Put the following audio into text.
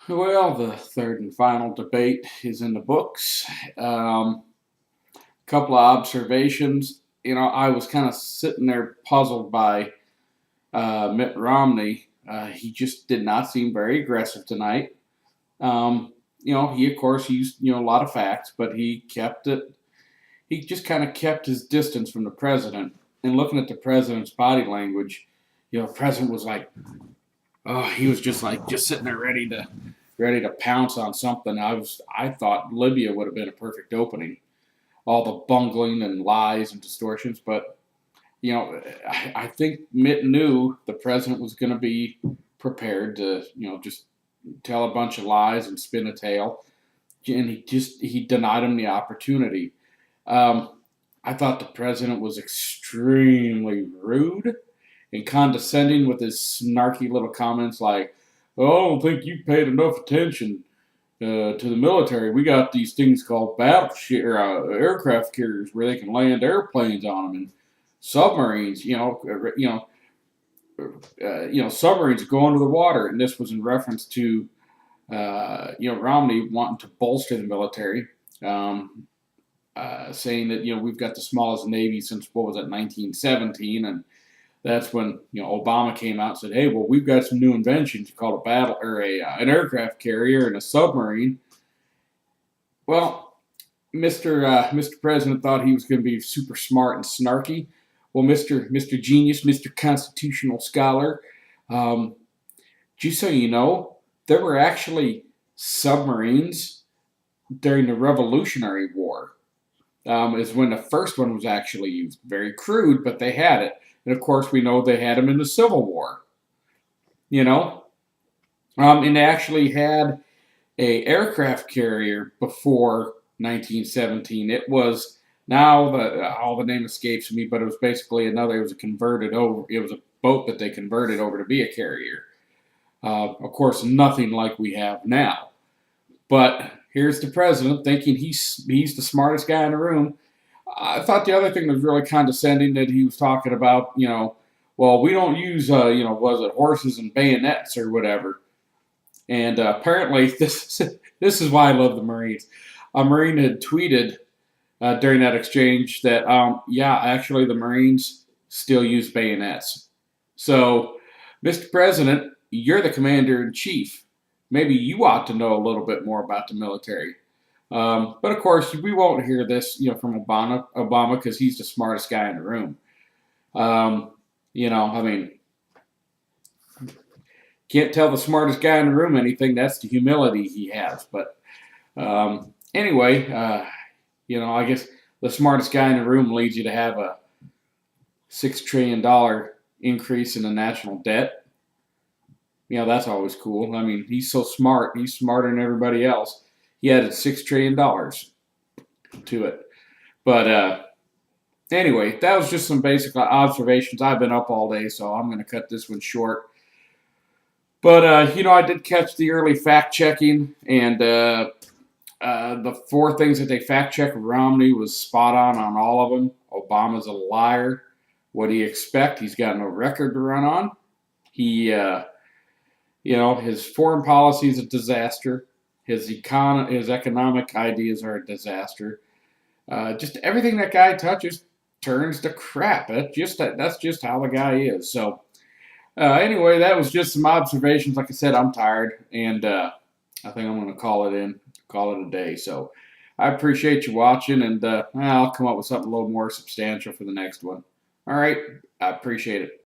Well, the third and final debate is in the books. Couple of observations. I was kind of sitting there puzzled by Mitt Romney. He just did not seem very aggressive tonight. He of course used a lot of facts, but he kept it. He just kind of kept his distance from the president. And looking at the president's body language, the president was like, oh, he was just sitting there ready to pounce on something. I thought Libya would have been a perfect opening. All the bungling and lies and distortions, but I think Mitt knew the president was going to be prepared to just tell a bunch of lies and spin a tale, and he denied him the opportunity. Um, I thought the president was extremely rude and condescending with his snarky little comments like, "Oh, I don't think you paid enough attention to the military. We got these things called aircraft carriers where they can land airplanes on them, and submarines. Submarines go under the water." And this was in reference to Romney wanting to bolster the military, saying that we've got the smallest navy since what was it 1917, and that's when Obama came out and said, "Hey, well, we've got some new inventions called a battle or an aircraft carrier and a submarine." Well, Mr. President thought he was going to be super smart and snarky. Well, Mr. Genius, Mr. Constitutional Scholar, um, just so you know, there were actually submarines during the Revolutionary War. Is when the first one was actually used. Very crude, but they had it. And of course, we know they had them in the Civil War. You know, and they actually had a aircraft carrier before 1917. It was now all the name escapes me, but it was basically another. It was a converted over. It was a boat that they converted over to be a carrier. Of course, nothing like we have now. But here's the president thinking he's the smartest guy in the room. I thought the other thing was really condescending that he was talking about, well, we don't use, was it horses and bayonets or whatever. And apparently, this is why I love the Marines. A Marine had tweeted during that exchange that, yeah, actually, the Marines still use bayonets. So, Mr. President, you're the commander in chief. Maybe you ought to know a little bit more about the military. But of course, we won't hear this, from Obama because he's the smartest guy in the room. I mean, can't tell the smartest guy in the room anything. That's the humility he has. But anyway, I guess the smartest guy in the room leads you to have a $6 trillion increase in the national debt. That's always cool. I mean, he's so smart. He's smarter than everybody else. He added $6 trillion to it. But anyway, that was just some basic observations. I've been up all day, so I'm going to cut this one short. But, I did catch the early fact checking, and the four things that they fact checked Romney was spot on all of them. Obama's a liar. What do you expect? He's got no record to run on. He, his foreign policy is a disaster. His economic ideas are a disaster. Just everything that guy touches turns to crap. That's just how the guy is. So anyway, that was just some observations. Like I said, I'm tired, and I think I'm going to call it a day. So I appreciate you watching, and I'll come up with something a little more substantial for the next one. All right, I appreciate it.